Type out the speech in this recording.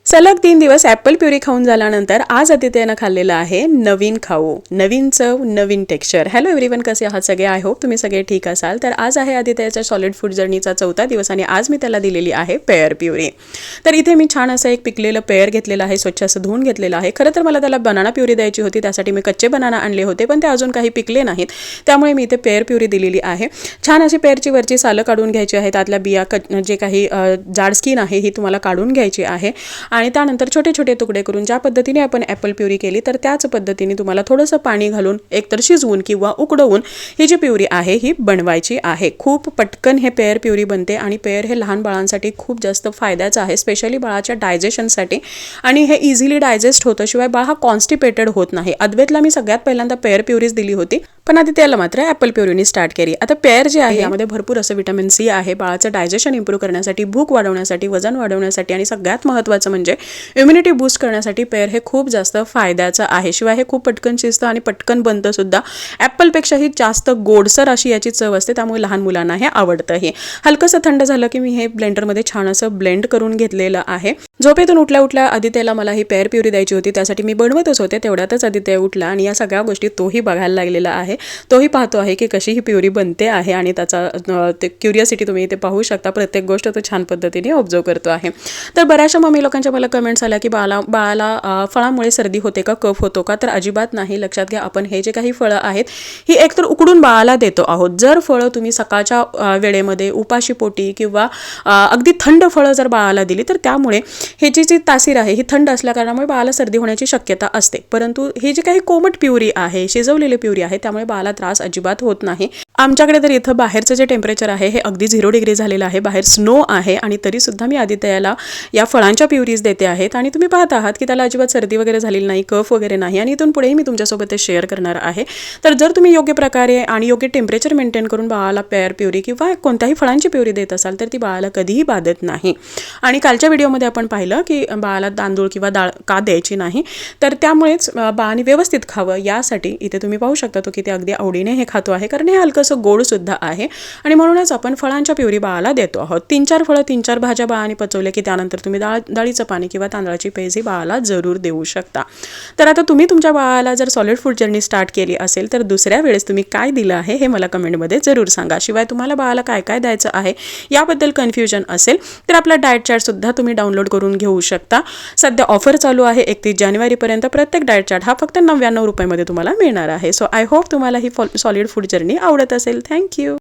सलग 3 दिवस Apple puree खाऊन झाल्यानंतर आज आदित्यनं खाल्लेलं आहे नवीन खाऊ, नवीन चव, नवीन टेक्स्चर. हॅलो एव्हरीवन, कसे आहात सगळे? आय होप तुम्ही सगळे ठीक असाल. तर आज आहे आदित्यच्या सॉलिड फूड जर्नीचा 4था दिवस आणि आज मी त्याला दिलेली आहे पेअर प्युरी. तर इथे मी छान असं एक पिकलेलं पेअर घेतलेलं आहे, स्वच्छ असं धुवून घेतलेलं आहे. खरं तर मला त्याला बनाना प्युरी द्यायची होती, त्यासाठी मी कच्चे बनाना आणले होते, पण ते अजून काही पिकले नाहीत, त्यामुळे मी इथे पेअर प्युरी दिलेली आहे. छान अशी पेअरची वरची सालं काढून घ्यायची आहे, त्यातल्या बिया जे काही जाड स्किन आहे ही तुम्हाला काढून घ्यायची आहे आणि त्यानंतर छोटे छोटे तुकडे करून ज्या पद्धतीने आपण ॲपल प्युरी केली तर त्याच पद्धतीने तुम्हाला थोडंसं पाणी घालून एकतर शिजवून किंवा उकडवून ही जी प्युरी आहे ही बनवायची आहे. खूप पटकन हे पेअर प्युरी बनते आणि पेअर हे लहान बाळांसाठी खूप जास्त फायद्याचं आहे, स्पेशली बाळाच्या डायजेशनसाठी. आणि हे इझिली डायजेस्ट होतं, शिवाय बाळ हा कॉन्स्टिपेटेड होत नाही. अद्वैतला मी सगळ्यात पहिल्यांदा पेअर प्युरीज दिली होती, पण आधी त्याला मात्र ॲपल प्युरीनी स्टार्ट केली. आता पेअर जे आहे यामध्ये भरपूर असं व्हिटॅमिन सी आहे, बाळाचं डायजेशन इम्प्रूव्ह करण्यासाठी, भूक वाढवण्यासाठी, वजन वाढवण्यासाठी आणि सगळ्यात महत्त्वाचं म्हणजे इम्युनिटी बूस्ट करण्यासाठी पेअर हे खूप जास्त फायद्याचं आहे. शिवाय हे खूप पटकन शिजतं आणि पटकन बनतं सुद्धा. ॲपलपेक्षाही जास्त गोडसर अशी याची चव असते, त्यामुळे लहान मुलांना हे आवडतं. हे हलकंसं थंड झालं की मी हे ब्लेंडरमध्ये छान असं ब्लेंड करून घेतलेलं आहे. झोपेतून उठल्या उठल्या आदित्यला मला ही पेअर प्युरी द्यायची होती, त्यासाठी मी बनवतच होते, तेवढ्यातच आदित्य उठला आणि या सगळ्या गोष्टी तोही बघायला लागलेला आहे. तोही पाहतो आहे की कशी ही प्युरी बनते आहे आणि त्याचा ते क्युरियोसिटी तुम्ही इथे पाहू शकता. प्रत्येक गोष्ट तो छान पद्धतीने ऑब्झर्व करतो आहे. तर बऱ्याचशा मम्मी लोकांच्या मला कमेंट्स आल्या की बाळाला फळामुळे सर्दी होते का, कफ होतो का? तर अजिबात नाही. लक्षात घ्या, आपण हे जे काही फळं आहेत ही एकतर उकडून बाळाला देतो आहोत. जर फळं तुम्ही सकाळच्या वेळेमध्ये उपाशीपोटी किंवा अगदी थंड फळं जर बाळाला दिली तर त्यामुळे ह्याची जी तासीर आहे ही थंड असल्या कारणामुळे बाळाला सर्दी होण्याची शक्यता असते. परंतु हे जे काही कोमट प्युरी आहे, शिजवलेली प्युरी आहे, त्यामुळे बाळाला त्रास अजिबात होत नाही. आमच्याकडे तर इथं बाहेरचं जे टेम्परेचर आहे हे अगदी 0 डिग्री झालेलं आहे, बाहेर स्नो आहे आणि तरीसुद्धा मी आदित्यला या फळांच्या प्युरीज देते आहेत आणि तुम्ही पाहत आहात की त्याला अजिबात सर्दी वगैरे झालेली नाही, कफ वगैरे नाही आणि इथून पुढेही मी तुमच्यासोबत ते शेअर करणार आहे. तर जर तुम्ही योग्य प्रकारे आणि योग्य टेम्परेचर मेंटेन करून बाळाला पेअर प्युरी किंवा कोणत्याही फळांची प्युरी देत असाल तर ती बाळाला कधीही बाधत नाही. आणि कालच्या व्हिडिओमध्ये आपण पाहिलं की बाळाला तांदूळ किंवा डाळ का द्यायची नाही, तर त्यामुळेच बाळाने व्यवस्थित खावं यासाठी इथे तुम्ही पाहू शकता तो किती अगदी आवडीने हे खातो आहे, कारण हे हलकंसं गोड सुद्धा आहे आणि म्हणूनच आपण फळांच्या प्युरी बाळाला देतो आहोत. 3-4 फळं 3-4 भाज्या बाळाने पचवले की त्यानंतर तुम्ही डाळीचं पाणी किंवा तांदळाची पेज ही बाळाला जरूर देऊ शकता. तर आता तुम्ही तुमच्या बाळाला जर सॉलिड फूड जर्नी स्टार्ट केली असेल तर दुसऱ्या वेळेस तुम्ही काय दिलं आहे हे मला कमेंटमध्ये जरूर सांगा. शिवाय तुम्हाला बाळाला काय काय द्यायचं आहे याबद्दल कन्फ्युजन असेल तर आपला डाएट चार्ट सुद्धा तुम्ही डाउनलोड करून घेऊ शकता. सध्या ऑफर चालू आहे 31 जानेवारीपर्यंत. प्रत्येक डाएट चार्ट हा फक्त 99 रुपयामध्ये तुम्हाला मिळणार आहे. सो आय होप तुम्हाला ही सॉलिड फूड जर्नी आवडत असेल. थँक्यू.